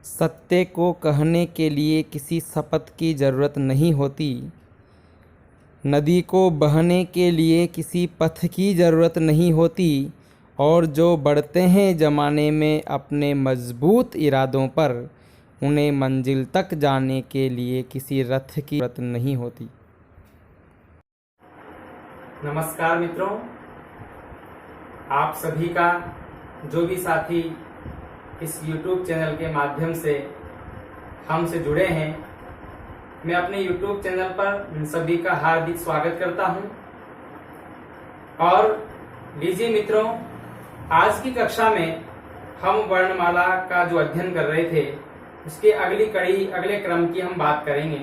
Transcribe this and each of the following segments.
सत्य को कहने के लिए किसी शपथ की ज़रूरत नहीं होती। नदी को बहने के लिए किसी पथ की ज़रूरत नहीं होती और जो बढ़ते हैं ज़माने में अपने मज़बूत इरादों पर, उन्हें मंजिल तक जाने के लिए किसी रथ की ज़रूरत नहीं होती। नमस्कार मित्रों, आप सभी का जो भी साथी इस YouTube चैनल के माध्यम से हमसे जुड़े हैं, मैं अपने YouTube चैनल पर सभी का हार्दिक स्वागत करता हूं। और लीजिए मित्रों, आज की कक्षा में हम वर्णमाला का जो अध्ययन कर रहे थे उसकी अगली कड़ी, अगले क्रम की हम बात करेंगे।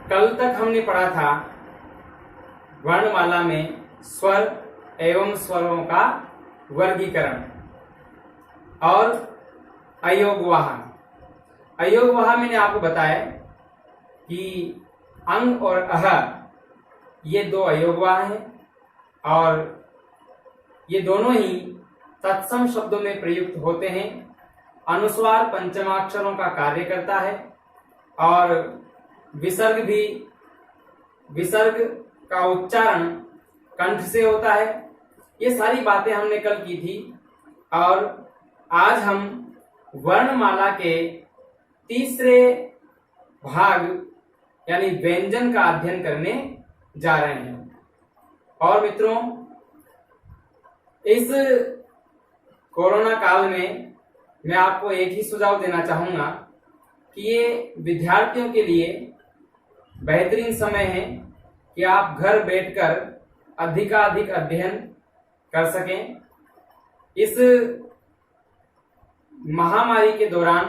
कल तक हमने पढ़ा था वर्णमाला में स्वर एवं स्वरों का वर्गीकरण और अयोगवाह। अयोगवाह मैंने आपको बताया कि अंग और अह ये दो अयोगवाह हैं और ये दोनों ही तत्सम शब्दों में प्रयुक्त होते हैं। अनुस्वार पंचमाक्षरों का कार्य करता है और विसर्ग का उच्चारण कंठ से होता है। ये सारी बातें हमने कल की थी और आज हम वर्णमाला के तीसरे भाग यानी व्यंजन का अध्ययन करने जा रहे हैं। और मित्रों, इस कोरोना काल में मैं आपको एक ही सुझाव देना चाहूंगा कि ये विद्यार्थियों के लिए बेहतरीन समय है कि आप घर बैठकर अधिकाधिक अध्ययन कर सकें। इस महामारी के दौरान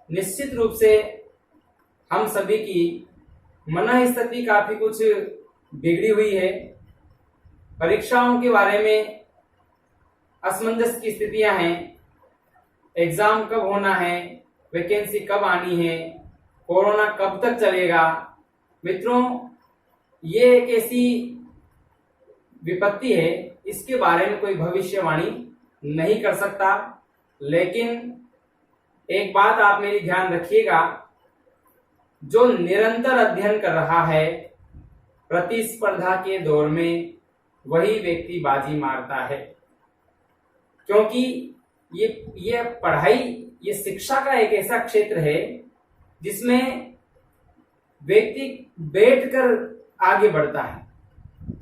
निश्चित रूप से हम सभी की मन स्थिति काफी कुछ बिगड़ी हुई है। परीक्षाओं के बारे में असमंजस की स्थितियां हैं। एग्जाम कब होना है, वैकेंसी कब आनी है, कोरोना कब तक चलेगा। मित्रों, ये एक ऐसी विपत्ति है, इसके बारे में कोई भविष्यवाणी नहीं कर सकता। लेकिन एक बात आप मेरी ध्यान रखिएगा, जो निरंतर अध्ययन कर रहा है प्रतिस्पर्धा के दौर में, वही व्यक्ति बाजी मारता है। क्योंकि ये पढ़ाई, ये शिक्षा का एक ऐसा क्षेत्र है जिसमें व्यक्ति बैठकर आगे बढ़ता है।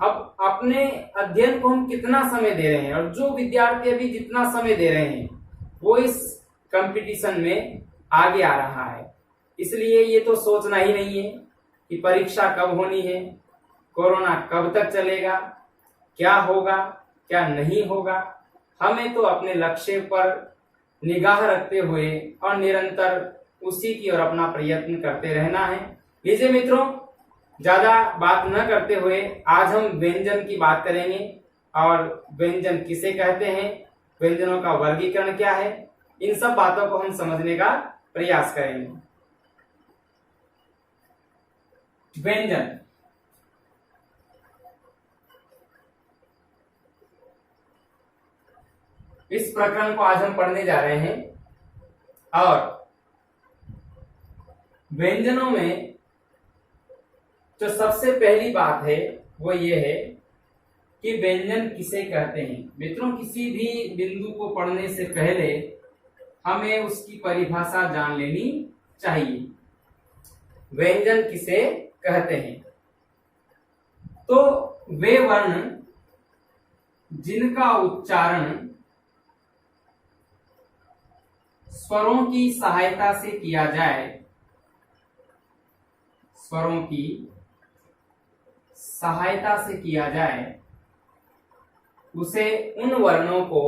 अब अपने अध्ययन को हम कितना समय दे रहे हैं, और जो विद्यार्थी अभी जितना समय दे रहे हैं वो इस कंपटीशन में आगे आ रहा है। इसलिए ये तो सोचना ही नहीं है कि परीक्षा कब होनी है, कोरोना कब तक चलेगा, क्या होगा क्या नहीं होगा। हमें तो अपने लक्ष्य पर निगाह रखते हुए और निरंतर उसी की ओर अपना प्रयत्न करते रहना है। लीजिए मित्रों, ज्यादा बात न करते हुए आज हम व्यंजन की बात करेंगे और व्यंजन किसे कहते हैं, व्यंजनों का वर्गीकरण क्या है, इन सब बातों को हम समझने का प्रयास करेंगे। व्यंजन, इस प्रकरण को आज हम पढ़ने जा रहे हैं। और व्यंजनों में जो सबसे पहली बात है वो ये है कि व्यंजन किसे कहते हैं। मित्रों, किसी भी बिंदु को पढ़ने से पहले हमें उसकी परिभाषा जान लेनी चाहिए। व्यंजन किसे कहते हैं? तो वे वर्ण जिनका उच्चारण स्वरों की सहायता से किया जाए, स्वरों की सहायता से किया जाए, उसे उन वर्णों को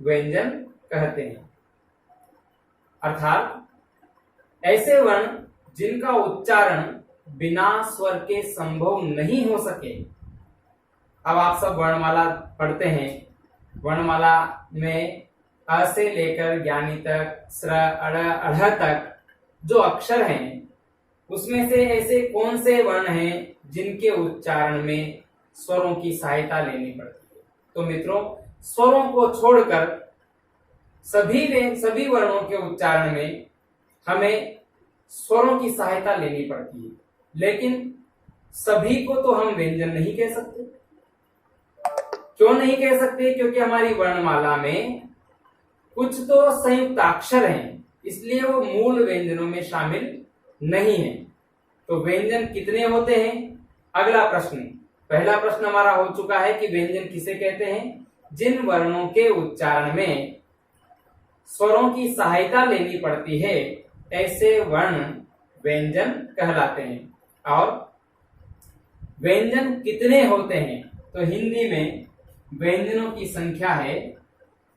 व्यंजन कहते हैं। अर्थात ऐसे वर्ण जिनका उच्चारण बिना स्वर के संभव नहीं हो सके। अब आप सब वर्णमाला पढ़ते हैं। वर्णमाला में अ से लेकर ज्ञानी तक, स्र, अड़, अढ़ तक जो अक्षर हैं, उसमें से ऐसे कौन से वर्ण हैं जिनके उच्चारण में स्वरों की सहायता लेनी पड़ती है? तो मित्रों, स्वरों को छोड़कर सभी वर्णों के उच्चारण में हमें स्वरों की सहायता लेनी पड़ती है, लेकिन सभी को तो हम व्यंजन नहीं कह सकते। क्यों नहीं कह सकते? क्योंकि हमारी वर्णमाला में कुछ तो संयुक्त अक्षर हैं, इसलिए वो मूल व्यंजनों में शामिल नहीं है। तो व्यंजन कितने होते हैं? अगला प्रश्न, पहला प्रश्न हमारा हो चुका है कि व्यंजन किसे कहते हैं? जिन वर्णों के उच्चारण में स्वरों की सहायता लेनी पड़ती है, ऐसे वर्ण व्यंजन कहलाते हैं। और व्यंजन कितने होते हैं? तो हिंदी में व्यंजनों की संख्या है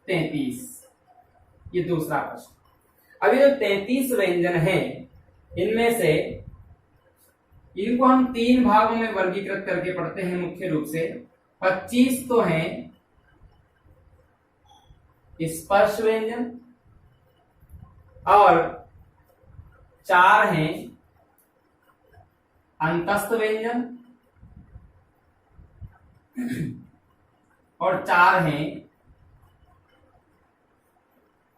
33। ये दूसरा प्रश्न। अभी जो 33 व्यंजन हैं, इनमें से इनको हम 3 भागों में वर्गीकृत करके पढ़ते हैं मुख्य रूप से। 25 तो हैं स्पर्श व्यंजन और 4 हैं अंतस्थ व्यंजन और 4 हैं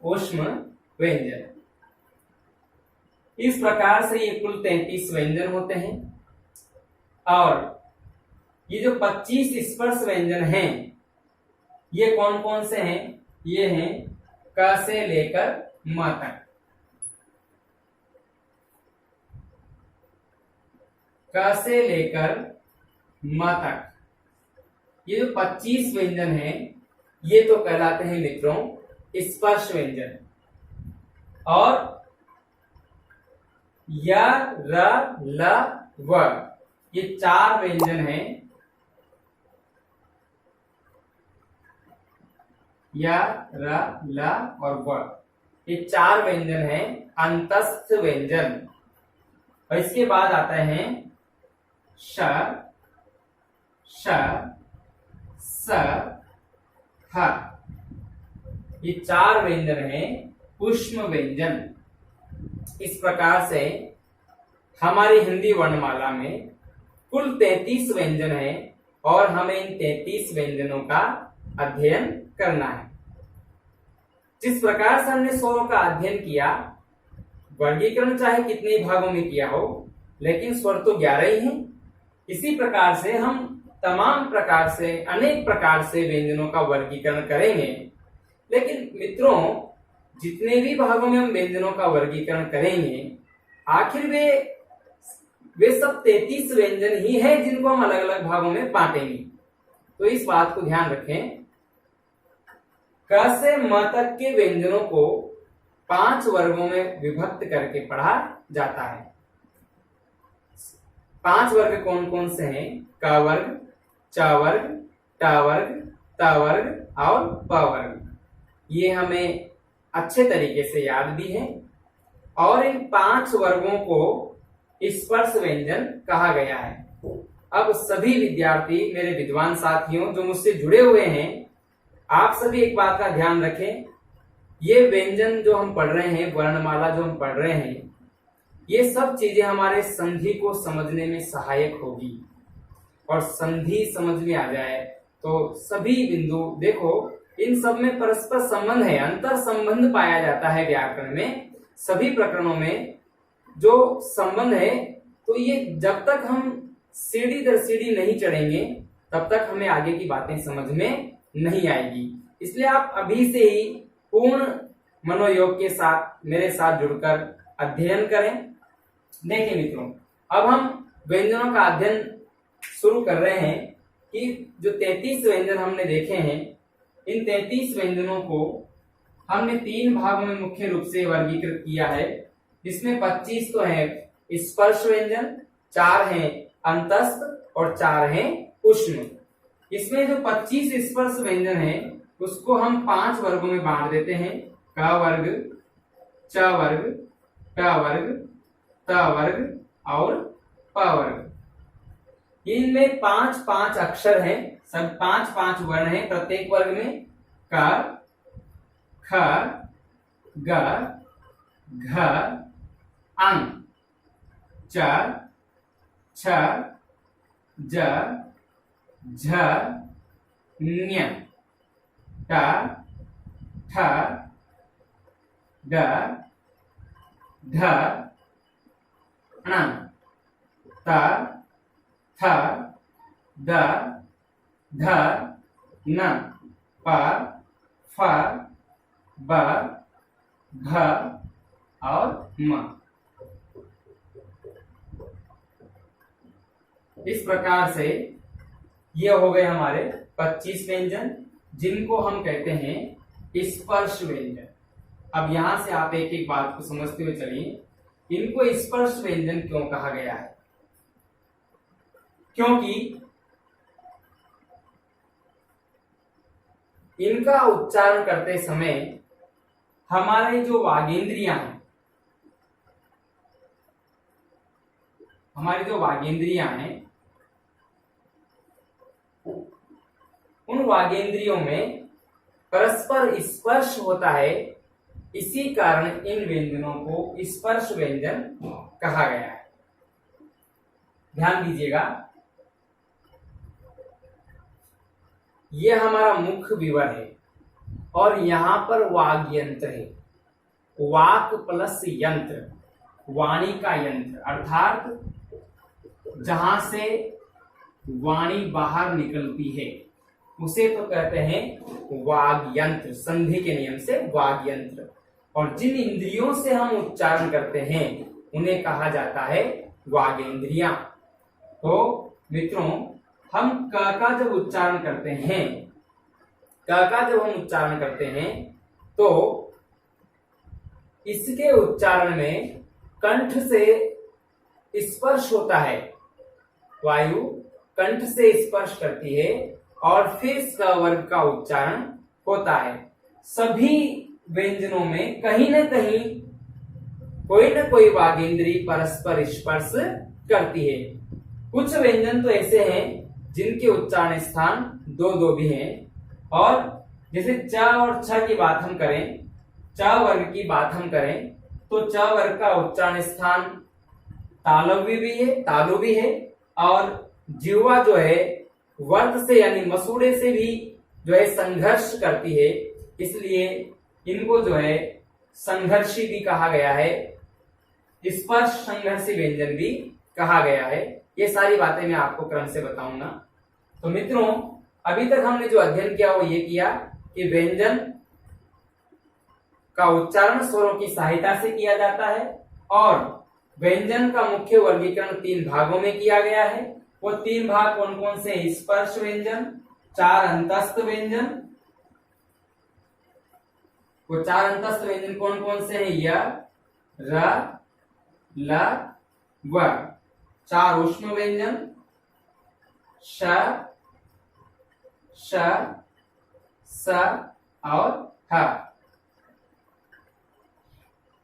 ऊष्म व्यंजन। इस प्रकार से ये कुल 33 व्यंजन होते हैं। और ये जो 25 स्पर्श व्यंजन हैं, ये कौन कौन से हैं? ये हैं क से लेकर म तक। क से लेकर म तक ये जो 25 व्यंजन हैं, ये तो कहलाते हैं मित्रों स्पर्श व्यंजन। और य, र, ल, व ये 4 व्यंजन हैं। य, र, ल और व ये 4 व्यंजन हैं अंतस्थ व्यंजन। और इसके बाद आता है श, श, स, ह ये 4 व्यंजन हैं ऊष्म व्यंजन। इस प्रकार से हमारी हिंदी वर्णमाला में कुल 33 व्यंजन हैं और हमें इन 33 व्यंजनों का अध्ययन करना है। जिस प्रकार से हमने स्वरों का अध्ययन किया, वर्गीकरण चाहे कितने भागों में किया हो, लेकिन स्वर तो 11 ही हैं। इसी प्रकार से हम तमाम प्रकार से, अनेक प्रकार से व्यंजनों का वर्गीकरण करेंगे। लेकिन मित्रों, जितने भी भागों में हम व्यंजनों का वर्गीकरण करेंगे, आखिर वे सब 33 व्यंजन ही हैं जिनको हम अलग अलग भागों में बांटेंगे। तो इस बात को ध्यान रखें, क से म तक के व्यंजनों को 5 वर्गों में विभक्त करके पढ़ा जाता है। 5 वर्ग कौन कौन से हैं? क वर्ग, च वर्ग, ट वर्ग, त वर्ग और प वर्ग। ये हमें अच्छे तरीके से याद भी है। और इन 5 वर्गों को स्पर्श व्यंजन कहा गया है। अब सभी विद्यार्थी, मेरे विद्वान साथियों जो मुझसे जुड़े हुए हैं, आप सभी एक बात का ध्यान रखें, ये व्यंजन जो हम पढ़ रहे हैं, वर्णमाला जो हम पढ़ रहे हैं, ये सब चीजें हमारे संधि को समझने में सहायक होगी। और संधि समझ में आ जाए तो सभी बिंदु, देखो इन सब में परस्पर संबंध है, अंतर संबंध पाया जाता है व्याकरण में। सभी प्रकरणों में जो संबंध है, तो ये जब तक हम सीढ़ी दर सीढ़ी नहीं चढ़ेंगे, तब तक हमें आगे की बातें समझ में नहीं आएगी। इसलिए आप अभी से ही पूर्ण मनोयोग के साथ मेरे साथ जुड़कर अध्ययन करें। देखिए मित्रों, अब हम व्यंजनों का अध्ययन शुरू कर रहे हैं कि जो 33 व्यंजन हमने देखे हैं, इन 33 व्यंजनों को हमने 3 भागों में मुख्य रूप से वर्गीकृत किया है, जिसमें 25 तो है स्पर्श व्यंजन, 4 हैं अंतस्थ और 4 हैं ऊष्म। इसमें जो 25 स्पर्श व्यंजन है, उसको हम 5 वर्गों में बांट देते हैं। क वर्ग, च वर्ग, ट वर्ग, त वर्ग और प वर्ग। इनमें 5-5 अक्षर हैं, सब 5-5 वर्ण हैं प्रत्येक वर्ग में। क, ख, ग, घ, अं, च, छ, ज, झ, ञ, ट, ठ, ड, ढ ण त थ द ध न प फ ब भ और म। इस प्रकार से ये हो गए हमारे 25 व्यंजन, जिनको हम कहते हैं स्पर्श व्यंजन। अब यहां से आप एक एक बात को समझते हुए चलिए, इनको स्पर्श व्यंजन क्यों कहा गया है? क्योंकि इनका उच्चारण करते समय हमारे जो वागेंद्रियां हैं, उन वागेंद्रियों में परस्पर स्पर्श होता है। इसी कारण इन व्यंजनों को स्पर्श व्यंजन कहा गया है। ध्यान दीजिएगा, यह हमारा मुख्य विवर है और यहां पर वाग यंत्र है। वाक प्लस यंत्र, वाणी का यंत्र, अर्थात जहां से वाणी बाहर निकलती है उसे तो कहते हैं वाग यंत्र, संधि के नियम से वाग यंत्र। और जिन इंद्रियों से हम उच्चारण करते हैं उन्हें कहा जाता है वागेंद्रियां। तो मित्रों, हम क का जब उच्चारण करते हैं, तो इसके उच्चारण में कंठ से स्पर्श होता है, वायु कंठ से स्पर्श करती है और फिर स वर्ग का उच्चारण होता है। सभी व्यंजनों में कहीं न कहीं कोई न कोई वागेंद्री परस्पर स्पर्श करती है। कुछ व्यंजन तो ऐसे हैं जिनके उच्चारण स्थान 2-2 भी हैं, और जैसे च और छ की बात हम करें, च वर्ग की बात हम करें, तो च वर्ग का उच्चारण स्थान तालव्य भी है, तालु भी है, और जिह्वा जो है वर्त से यानी मसूड़े से भी जो है संघर्ष करती है, इसलिए इनको जो है संघर्षी भी कहा गया है, स्पर्श संघर्षी व्यंजन भी कहा गया है। ये सारी बातें मैं आपको क्रम से बताऊंगा। तो मित्रों, अभी तक हमने जो अध्ययन किया वो ये किया कि व्यंजन का उच्चारण स्वरों की सहायता से किया जाता है, और व्यंजन का मुख्य वर्गीकरण 3 भागों में किया गया है। वो 3 भाग कौन कौन से? स्पर्श व्यंजन, 4 अंतस्थ व्यंजन। वो 4 अंतस्थ व्यंजन कौन कौन से हैं? य, र, ल, व। 4 ऊष्म व्यंजन, श, श, स और ह।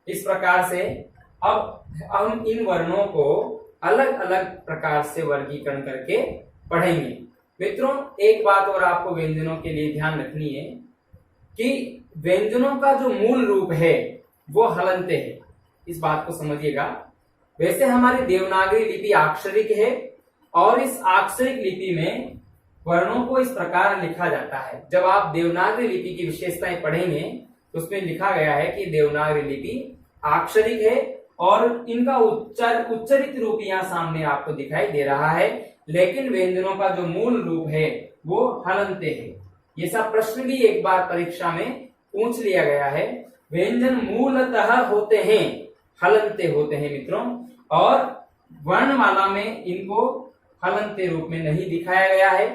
इस प्रकार से अब हम इन वर्णों को अलग अलग प्रकार से वर्गीकरण करके पढ़ेंगे। मित्रों, एक बात और आपको व्यंजनों के लिए ध्यान रखनी है कि व्यंजनों का जो मूल रूप है वो हलन्ते है। इस बात को समझिएगा। वैसे हमारी देवनागरी लिपि अक्षरिक है, और इस अक्षरिक लिपि में वर्णों को इस प्रकार लिखा जाता है। जब आप देवनागरी लिपि की विशेषताएं पढ़ेंगे तो उसमें लिखा गया है कि देवनागरी लिपि अक्षरिक है और इनका उच्चरित रूप यहाँ सामने आपको दिखाई दे रहा है, लेकिन व्यंजनों का जो मूल रूप है वो हलन्ते है। ये सब प्रश्न भी एक बार परीक्षा में पूछ लिया गया है। व्यंजन मूलतः होते हैं हलन्ते होते हैं मित्रों, और वर्णमाला में इनको हलन्ते रूप में नहीं दिखाया गया है,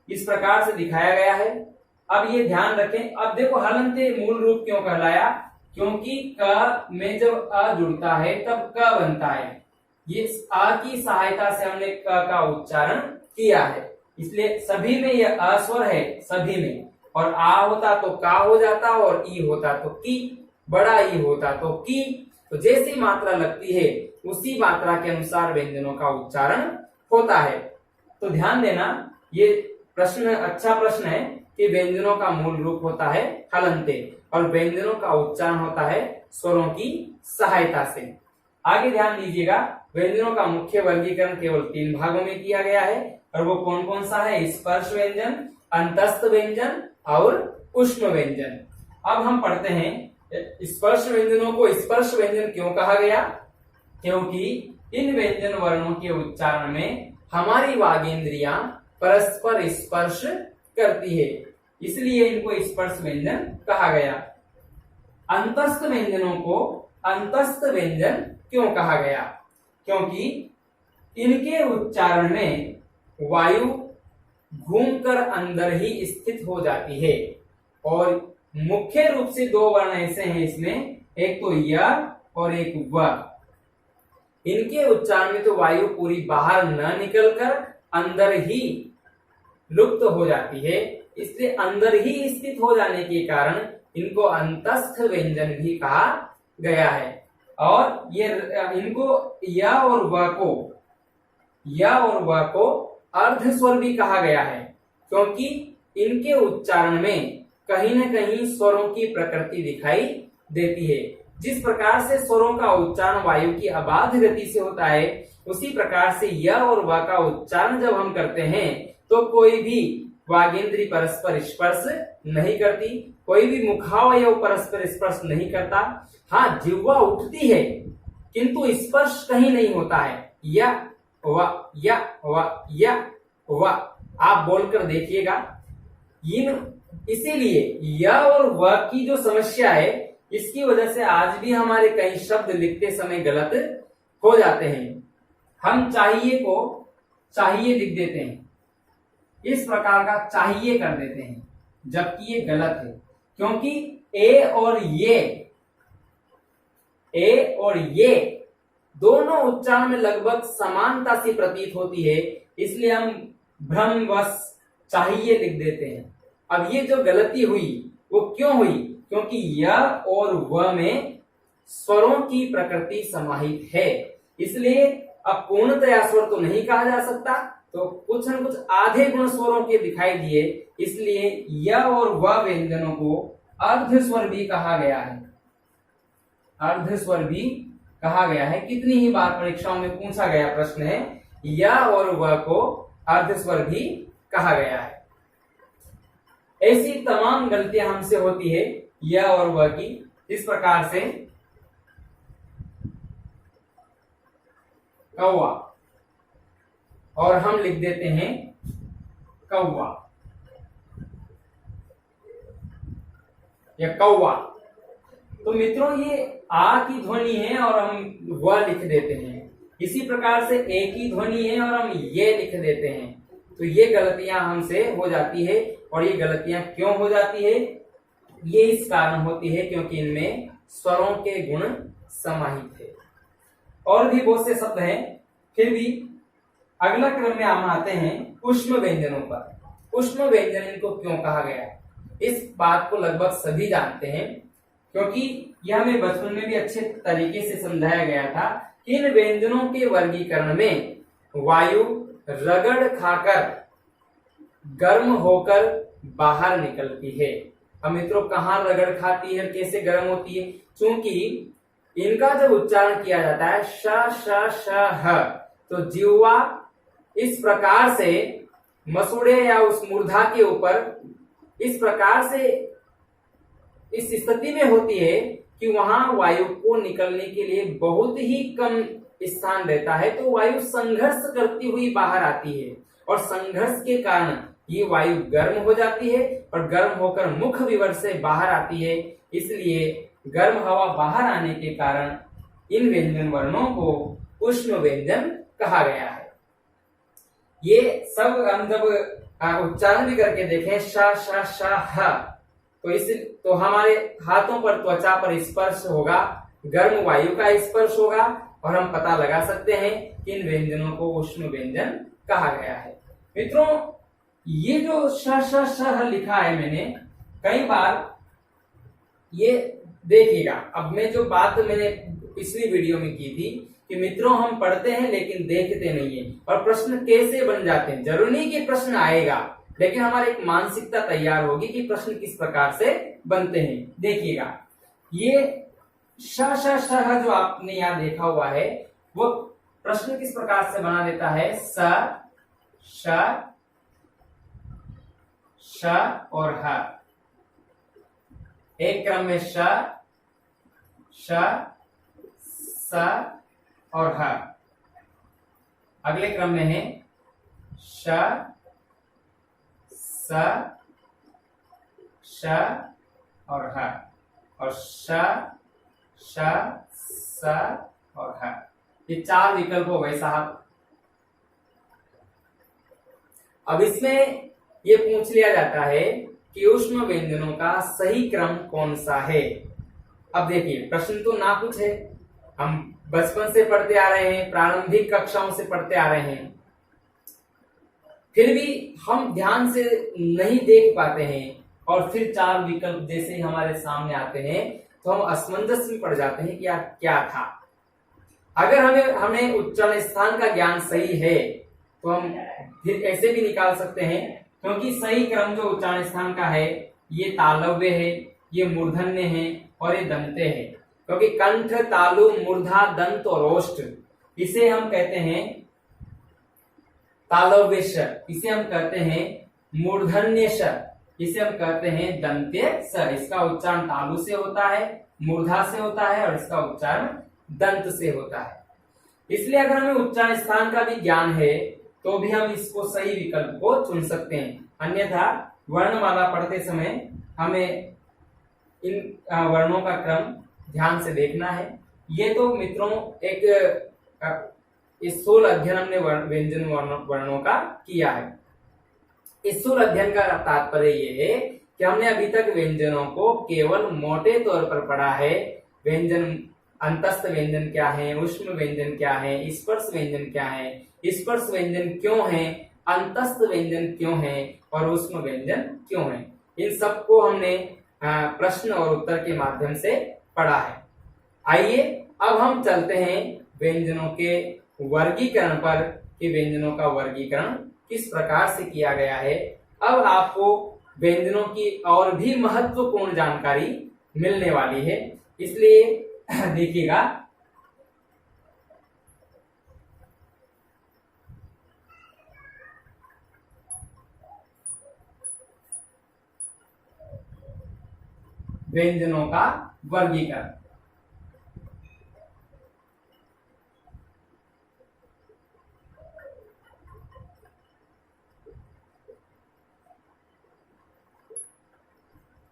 इस प्रकार से दिखाया गया है। अब ये ध्यान रखें। अब देखो, हलन्ते मूल रूप क्यों कहलाया? क्योंकि क में जब अ जुड़ता है तब क बनता है। ये अ की सहायता से हमने क का उच्चारण किया है, इसलिए सभी में यह अ स्वर है, सभी में। और आ होता तो का हो जाता, और ई होता तो की, बड़ा ई होता तो की। तो जैसी मात्रा लगती है उसी मात्रा के अनुसार व्यंजनों का उच्चारण होता है। तो ध्यान देना, ये प्रश्न अच्छा प्रश्न है कि व्यंजनों का मूल रूप होता है हलन्ते और व्यंजनों का उच्चारण होता है स्वरों की सहायता से। आगे ध्यान दीजिएगा, व्यंजनों का मुख्य वर्गीकरण केवल 3 भागों में किया गया है, और वो कौन कौन सा है? स्पर्श व्यंजन, अंतस्थ व्यंजन और उष्म व्यंजन। अब हम पढ़ते हैं स्पर्श व्यंजनों को स्पर्श व्यंजन क्यों कहा गया? क्योंकि इन व्यंजन वर्णों के उच्चारण में हमारी वागेंद्रियां परस्पर स्पर्श करती है, इसलिए इनको स्पर्श व्यंजन कहा गया। अंतस्थ व्यंजनों को अंतस्थ व्यंजन क्यों कहा गया? क्योंकि इनके उच्चारण में वायु घूमकर अंदर ही स्थित हो जाती है और मुख्य रूप से दो वर्ण ऐसे हैं इसमें, एक तो य और एक व। इनके उच्चारण में तो वायु पूरी बाहर न निकलकर अंदर ही लुप्त हो जाती है, इसलिए अंदर ही स्थित हो जाने के कारण इनको अंतस्थ व्यंजन भी कहा गया है। और ये इनको य और व को अर्ध स्वर भी कहा गया है, क्योंकि इनके उच्चारण में कहीं न कहीं स्वरों की प्रकृति दिखाई देती है। जिस प्रकार से स्वरों का उच्चारण वायु की अबाध गति से होता है, उसी प्रकार से य और व का उच्चारण जब हम करते हैं तो कोई भी वागेंद्री परस्पर स्पर्श नहीं करती, कोई भी मुखावयव परस्पर स्पर्श नहीं करता। हाँ, जिह्वा उठती है किंतु स्पर्श कहीं नहीं होता है। या व आप बोलकर देखिएगा। इसीलिए य और व की जो समस्या है, इसकी वजह से आज भी हमारे कई शब्द लिखते समय गलत हो जाते हैं। हम चाहिए को चाहिए लिख देते हैं, इस प्रकार का चाहिए कर देते हैं, जबकि ये गलत है, क्योंकि ए और ये दोनों उच्चारण में लगभग समानता सी प्रतीत होती है, इसलिए हम भ्रमवश चाहिए लिख देते हैं। अब ये जो गलती हुई वो क्यों हुई? क्योंकि य और व में स्वरों की प्रकृति समाहित है, इसलिए अब पूर्णतया स्वर तो नहीं कहा जा सकता, तो कुछ न कुछ आधे गुण स्वरों के दिखाई दिए, इसलिए य और व व्यंजनों को अर्ध स्वर भी कहा गया है। अर्ध स्वर भी कहा गया है। कितनी ही बार परीक्षाओं में पूछा गया प्रश्न है, य और व को अर्ध स्वर भी कहा गया है। ऐसी तमाम गलतियां हमसे होती है य और व की। इस प्रकार से कौवा और हम लिख देते हैं कौवा या कौवा। तो मित्रों, ये आ की ध्वनि है और हम व लिख देते हैं। इसी प्रकार से ए की ध्वनि है और हम ये लिख देते हैं। तो ये गलतियां हमसे हो जाती है। और ये गलतियां क्यों हो जाती है? ये इस कारण होती है क्योंकि इनमें स्वरों के गुण समाहित है। और भी बहुत से शब्द हैं, फिर भी अगला क्रम में हम आते हैं ऊष्म व्यंजनों पर। ऊष्म व्यंजन इनको क्यों कहा गया? इस बात को लगभग सभी जानते हैं, क्योंकि यह हमें बचपन में भी अच्छे तरीके से समझाया गया था कि इन व्यंजनों के वर्गीकरण में वायु रगड़ खाकर गर्म होकर बाहर निकलती है। अब मित्रों, कहाँ रगड़ खाती है, कैसे गर्म होती है? चूंकि इनका जब उच्चारण किया जाता है श श श ह, तो जिह्वा इस प्रकार से मसूड़े या उस मूर्धा के ऊपर इस प्रकार से इस स्थिति में होती है कि वहां वायु को निकलने के लिए बहुत ही कम स्थान रहता है, तो वायु संघर्ष करती हुई बाहर आती है और संघर्ष के कारण ये वायु गर्म हो जाती है और गर्म होकर मुख विवर से बाहर आती है। इसलिए गर्म हवा बाहर आने के कारण इन व्यंजन वर्णों को ऊष्म व्यंजन कहा गया है। ये सब हम जब उच्चारण भी करके देखें श श श ह, तो हमारे हाथों पर त्वचा पर स्पर्श होगा, गर्म वायु का स्पर्श होगा और हम पता लगा सकते हैं कि इन व्यंजनों को ऊष्म व्यंजन कहा गया है। मित्रों, ये जो श श श लिखा है मैंने कई बार, ये देखिएगा। अब मैं जो बात मैंने पिछली वीडियो में की थी कि मित्रों हम पढ़ते हैं लेकिन देखते नहीं है, और प्रश्न कैसे बन जाते हैं। जरूरी नहीं कि प्रश्न आएगा, लेकिन हमारी एक मानसिकता तैयार होगी कि प्रश्न किस प्रकार से बनते हैं। देखिएगा, ये श श श जो आपने यहाँ देखा हुआ है वो प्रश्न किस प्रकार से बना देता है? स श श और ह, एक क्रम में श श, स और ह। अगले क्रम में है श, स, श और ह, और श, श, स और ह। ये 4 विकल्प हो गए साहब। अब इसमें ये पूछ लिया जाता है कि ऊष्म व्यंजनों का सही क्रम कौन सा है। अब देखिए, प्रश्न तो ना कुछ है, हम बचपन से पढ़ते आ रहे हैं, प्रारंभिक कक्षाओं से पढ़ते आ रहे हैं, फिर भी हम ध्यान से नहीं देख पाते हैं और फिर 4 विकल्प जैसे ही हमारे सामने आते हैं तो हम असमंजस में पड़ जाते हैं कि यार क्या था। अगर हमें उच्चारण स्थान का ज्ञान सही है तो हम फिर ऐसे भी निकाल सकते हैं, क्योंकि सही क्रम जो उच्चारण स्थान का है ये तालव्य है, ये मूर्धन्य है और ये दंत्य है। क्योंकि कंठ, तालु, मूर्धा, दंत और ओष्ठ, इसे हम कहते हैं तालव्य श, इसे हम कहते हैं मूर्धन्य श, इसे हम कहते हैं दंत्य स। इसका उच्चारण तालु से होता है, मूर्धा से होता है और इसका उच्चारण दंत से होता है। इसलिए अगर हमें उच्चारण स्थान का भी ज्ञान है तो भी हम इसको सही विकल्प को चुन सकते हैं। अन्यथा वर्णमाला पढ़ते समय हमें इन वर्णों का क्रम ध्यान से देखना है। ये तो मित्रों एक इस स्थूल अध्ययन हमने व्यंजन वर्णों का किया है। इस स्थूल अध्ययन का तात्पर्य ये है कि हमने अभी तक व्यंजनों को केवल मोटे तौर पर पढ़ा है। व्यंजन, अंतस्थ व्यंजन क्या है, ऊष्म व्यंजन क्या है, स्पर्श व्यंजन क्या है, स्पर्श व्यंजन क्यों है, अंतस्थ व्यंजन क्यों है और ऊष्म व्यंजन क्यों है। इन सबको हमने प्रश्न और उत्तर के माध्यम से पढ़ा है। आइए अब हम चलते हैं व्यंजनों के वर्गीकरण पर कि व्यंजनों का वर्गीकरण किस प्रकार से किया गया है। अब आपको व्यंजनों की और भी महत्वपूर्ण जानकारी मिलने वाली है, इसलिए देखिएगा। व्यंजनों का वर्गीकरण।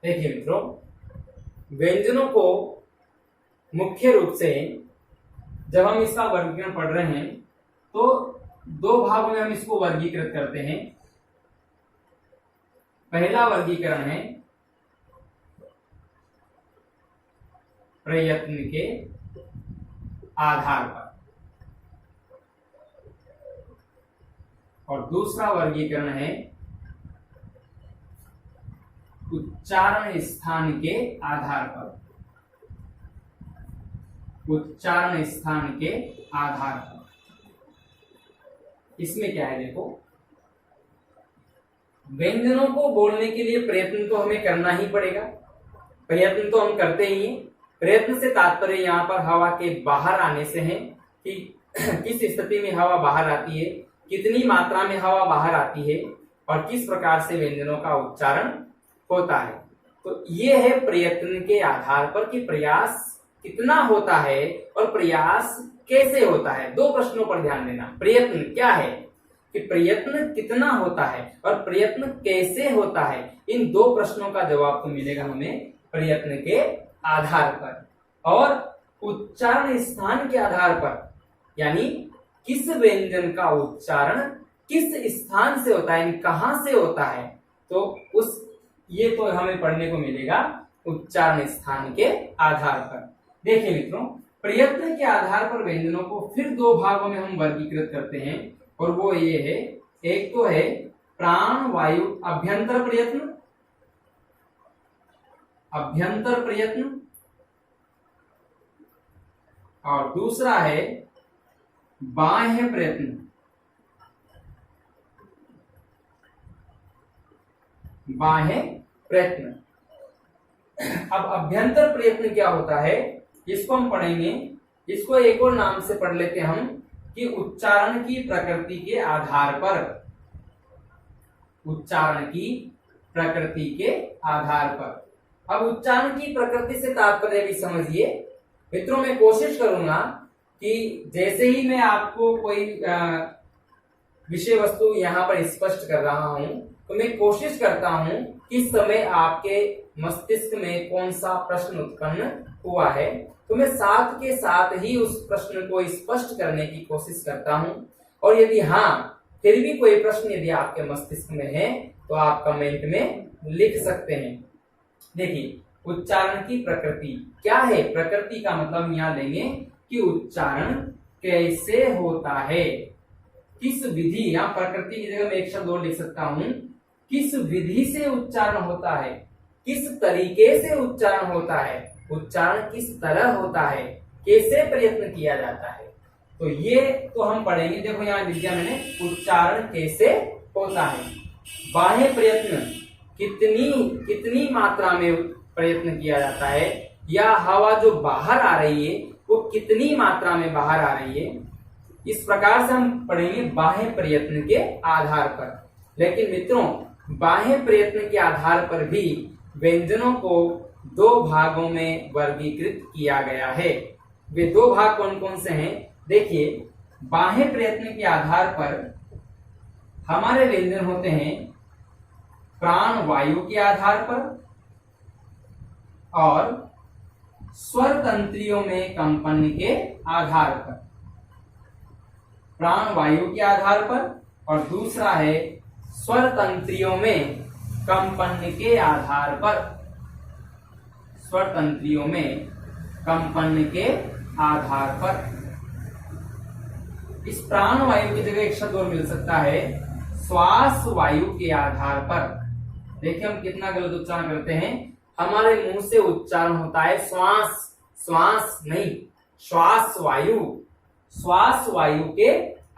देखिए मित्रों, व्यंजनों को मुख्य रूप से जब हम इसका वर्गीकरण पढ़ रहे हैं तो 2 भागों में हम इसको वर्गीकृत करते हैं। पहला वर्गीकरण है प्रयत्न के आधार पर और दूसरा वर्गीकरण है उच्चारण स्थान के आधार पर। उच्चारण स्थान के आधार पर इसमें क्या है, देखो, व्यंजनों को बोलने के लिए प्रयत्न तो हमें करना ही पड़ेगा। प्रयत्न तो हम करते ही हैं। प्रयत्न से तात्पर्य यहाँ पर हवा के बाहर आने से है कि किस स्थिति में हवा बाहर आती है, कितनी मात्रा में हवा बाहर आती है और किस प्रकार से व्यंजनों का उच्चारण होता है। तो ये है प्रयत्न के आधार पर कि प्रयास कितना होता है और प्रयास कैसे होता है। 2 प्रश्नों पर ध्यान देना। प्रयत्न क्या है कि प्रयत्न कितना होता है और प्रयत्न कैसे होता है। इन 2 प्रश्नों का जवाब तो मिलेगा हमें प्रयत्न के आधार पर। और उच्चारण स्थान के आधार पर, यानी किस व्यंजन का उच्चारण किस स्थान से होता है, कहां से होता है, तो ये तो हमें पढ़ने को मिलेगा उच्चारण स्थान के आधार पर। देखिए मित्रों, प्रयत्न के आधार पर व्यंजनों को फिर 2 भागों में हम वर्गीकृत करते हैं और वो ये है, एक तो है प्राण वायु अभ्यंतर प्रयत्न, अभ्यंतर प्रयत्न, और दूसरा है बाह्य प्रयत्न। बाह्य प्रयत्न। अब अभ्यंतर प्रयत्न क्या होता है, इसको हम पढ़ेंगे। इसको एक और नाम से पढ़ लेते हैं हम कि उच्चारण की प्रकृति के आधार पर। उच्चारण की प्रकृति के आधार पर। अब उच्चारण की प्रकृति से तात्पर्य भी समझिए मित्रों मैं कोशिश करूंगा कि जैसे ही मैं आपको कोई विषय वस्तु यहाँ पर स्पष्ट कर रहा हूं तो मैं कोशिश करता हूं कि इस समय आपके मस्तिष्क में कौन सा प्रश्न उत्पन्न हुआ है, तो मैं साथ के साथ ही उस प्रश्न को स्पष्ट करने की कोशिश करता हूं। और यदि हाँ फिर भी कोई प्रश्न यदि आपके मस्तिष्क में है तो आप कमेंट में लिख सकते हैं। देखिए उच्चारण की प्रकृति क्या है, प्रकृति का मतलब यहाँ लेंगे कि उच्चारण कैसे होता है, किस विधि, यहाँ प्रकृति की जगह मैं एक शब्द और लिख सकता हूं, किस विधि से उच्चारण होता है, किस तरीके से उच्चारण होता है, उच्चारण किस तरह होता है, कैसे प्रयत्न किया जाता है। तो ये तो हम पढ़ेंगे। देखो यहाँ लिखा मैंने, उच्चारण कैसे होता है, बाह्य प्रयत्न कितनी मात्रा में प्रयत्न किया जाता है, या हवा जो बाहर आ रही है वो कितनी मात्रा में बाहर आ रही है, इस प्रकार से हम पढ़ेंगे बाह्य प्रयत्न के आधार पर। लेकिन मित्रों बाह्य प्रयत्न के आधार पर भी व्यंजनों को दो भागों में वर्गीकृत किया गया है। वे दो भाग कौन कौन से हैं? देखिए बाह्य प्रयत्न के आधार पर हमारे व्यंजन होते हैं प्राण वायु के आधार पर और स्वर तंत्रियों में कंपन के आधार पर, प्राण वायु के आधार पर, और दूसरा है स्वर तंत्रियों में कंपन के आधार पर, स्वर तंत्रियों में कंपन के आधार पर। इस प्राण वायु की जगह एक शब्द और मिल सकता है श्वास वायु के आधार पर। देखिए हम कितना गलत उच्चारण करते हैं, हमारे मुंह से उच्चारण होता है श्वास, श्वास नहीं श्वास वायु, श्वास वायु के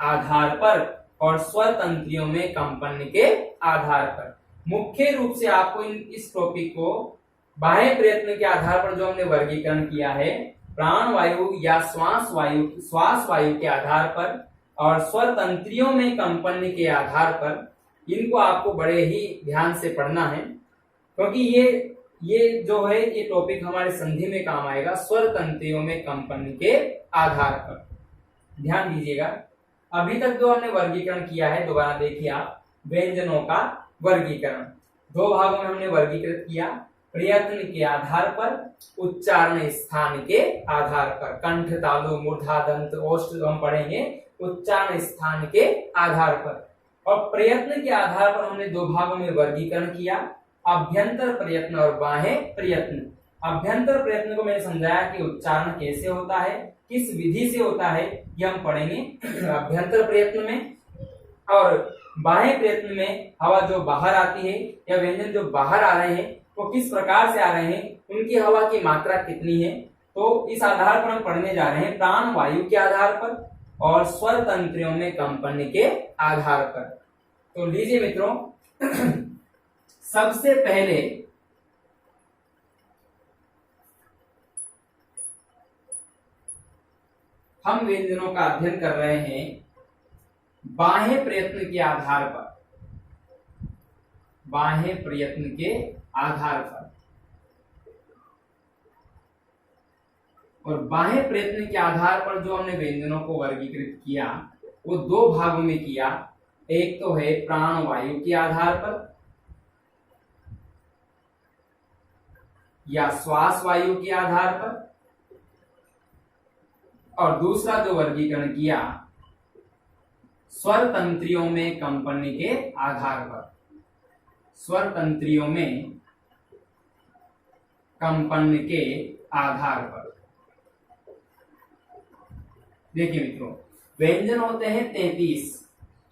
आधार पर और स्वर तंत्रियों में कंपन के आधार पर। मुख्य रूप से आपको इस टॉपिक को बाह्य प्रयत्न के आधार पर जो हमने वर्गीकरण किया है, प्राण वायु या श्वास वायु के आधार पर और स्वर तंत्रियों में कंपन के आधार पर, इनको आपको बड़े ही ध्यान से पढ़ना है, क्योंकि ये जो है ये टॉपिक हमारे संधि में काम आएगा, स्वर तंत्रियों में कंपन के आधार पर। ध्यान दीजिएगा, अभी तक जो हमने वर्गीकरण किया है, दोबारा देखिए आप, व्यंजनों का वर्गीकरण दो भागों में हमने वर्गीकृत किया, प्रयत्न के आधार पर, उच्चारण स्थान के आधार पर। कंठ, तालु, मूर्धा, दंत, ओष्ठ हम पढ़ेंगे उच्चारण स्थान के आधार पर। और प्रयत्न के आधार पर हमने दो भागों में वर्गीकरण किया, अभ्यंतर प्रयत्न और बाह्य प्रयत्न। अभ्यंतर प्रयत्न को मैंने समझाया कि उच्चारण कैसे होता है, किस विधि से होता है, ये हम पढ़ेंगे अभ्यंतर प्रयत्न में। और बाह्य प्रयत्न में हवा जो बाहर आती है या व्यंजन जो बाहर आ रहे हैं वो किस प्रकार से आ रहे हैं, उनकी हवा की मात्रा कितनी है, तो इस आधार पर हम पढ़ने जा रहे हैं प्राण वायु के आधार पर और स्वर तंत्रियों में कंपन के आधार पर। तो लीजिए मित्रों, सबसे पहले हम व्यंजनों का अध्ययन कर रहे हैं बाह्य प्रयत्न के आधार पर, बाह्य प्रयत्न के आधार पर। और बाह्य प्रयत्न के आधार पर जो हमने व्यंजनों को वर्गीकृत किया वो दो भागों में किया, एक तो है प्राण वायु के आधार पर या श्वास वायु के आधार पर, और दूसरा जो वर्गीकरण किया स्वर तंत्रियों में कंपन के आधार पर, स्वर तंत्रियों में कंपन के आधार पर। देखिए मित्रों, व्यंजन होते हैं 33।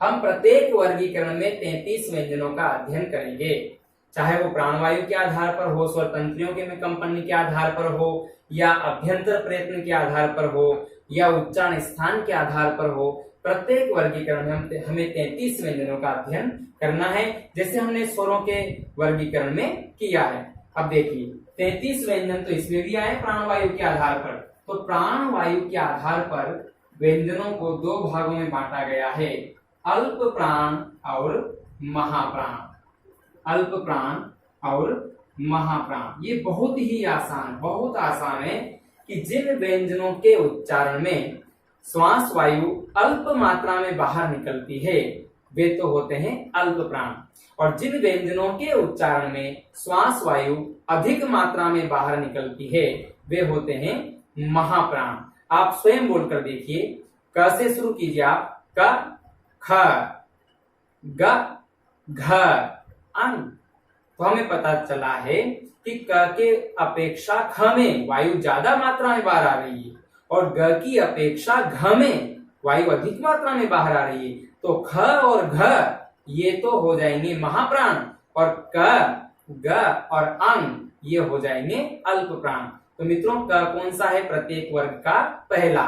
हम प्रत्येक वर्गीकरण में 33 व्यंजनों का अध्ययन करेंगे, चाहे वो प्राणवायु के आधार पर हो, स्वर तंत्रियों के में कंपन के आधार पर हो, या अभ्यंतर प्रयत्न के आधार पर हो, या उच्चारण स्थान के आधार पर हो। प्रत्येक वर्गीकरण में हमें 33 व्यंजनों का अध्ययन करना है, जैसे हमने स्वरों के वर्गीकरण में किया है। अब देखिए 33 व्यंजन तो इसमें भी आए प्राणवायु के आधार पर। तो प्राणवायु के आधार पर व्यंजनों को दो भागों में बांटा गया है, अल्प प्राण और महाप्राण। अल्प प्राण और महाप्राण, ये बहुत ही आसान, बहुत आसान है कि जिन व्यंजनों के उच्चारण में श्वास वायु अल्प मात्रा में बाहर निकलती है वे तो होते हैं अल्प प्राण, और जिन व्यंजनों के उच्चारण में श्वास वायु अधिक मात्रा में बाहर निकलती है वे होते हैं महाप्राण। आप स्वयं बोलकर देखिए, क से शुरू कीजिए आप, क, ख, ग, घ, अंग। तो हमें पता चला है कि क के अपेक्षा ख में वायु ज्यादा मात्रा में बाहर आ रही है और ग की अपेक्षा घ में वायु अधिक मात्रा में बाहर आ रही है। तो ख और घ ये तो हो जाएंगे महाप्राण, और क, ग और अंग ये हो जाएंगे अल्प प्राण। तो मित्रों, क कौन सा है प्रत्येक वर्ग का पहला,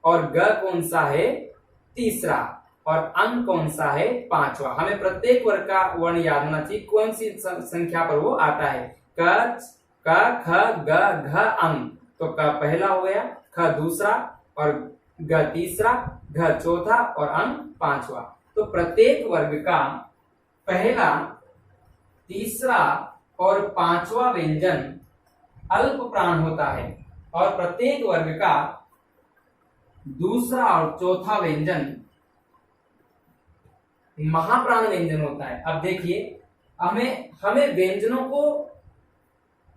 और ग कौन सा है तीसरा, और अंग कौन सा है पांचवा। हमें प्रत्येक वर्ग का वर्ण याद होना चाहिए, कौन सी संख्या पर वो आता है। क, ख, ग, घ, अंग। तो क पहला हो गया, ख दूसरा, और ग तीसरा, घ चौथा और अंग पांचवा। तो प्रत्येक वर्ग का पहला, तीसरा और पांचवा व्यंजन अल्प प्राण होता है, और प्रत्येक वर्ग का दूसरा और चौथा व्यंजन महाप्राण व्यंजन होता है। अब देखिए, हमें व्यंजनों को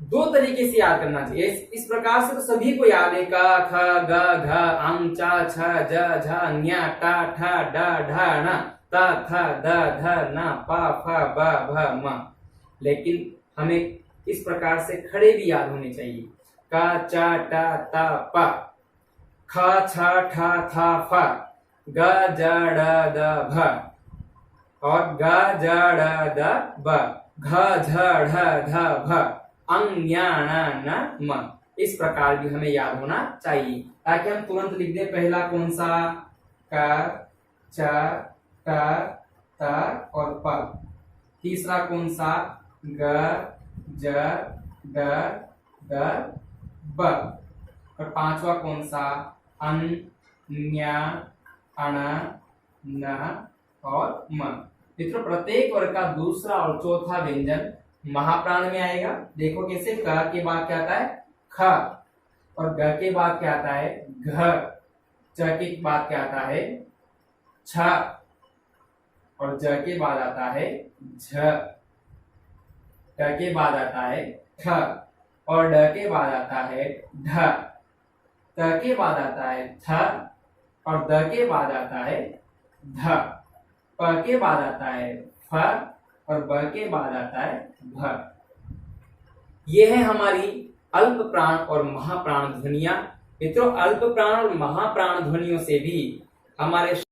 दो तरीके से याद करना चाहिए। इस प्रकार से तो सभी को याद है, क, ख, ग, घ, अंग, च, छ, ज, झ, ञ, ट, ठ, ड, ढ, ण, त, थ, द, ध, न, प, फ, ब, भ, म। लेकिन हमें इस प्रकार से खड़े भी याद होने चाहिए, क, च, ट, त, प, ख, छ, ठ, थ, फ, ग, ज, ड़, द, भ, और ग, ज, ड़, द, ब, घ, झ, ढ, ध, भ, अंग, ञ, ण, न, म। इस प्रकार भी हमें याद होना चाहिए, ताकि हम तुरंत लिख दें। पहला कौन सा, क, च, ट, त और प। तीसरा कौन सा, ग, ज, ड, द, ब। और पांचवा कौन सा, अं, ञ, अण, न और म। मित्रों, प्रत्येक वर्ग का दूसरा और चौथा व्यंजन महाप्राण में आएगा। देखो कैसे, क के बाद क्या आता है, ख, और ग के बाद क्या आता है, घ, च के बाद क्या आता है, छ, और ज के बाद आता है झ, ट के बाद आता है ठ, और ड के बाद आता है ढ, त के बाद आता है थ, और द के बाद आता है ध, प के बाद आता है फ, और ब के बाद आता है भ। ये है हमारी अल्प प्राण और महाप्राण ध्वनियां। मित्रों, अल्प प्राण और महाप्राण ध्वनियों से भी हमारे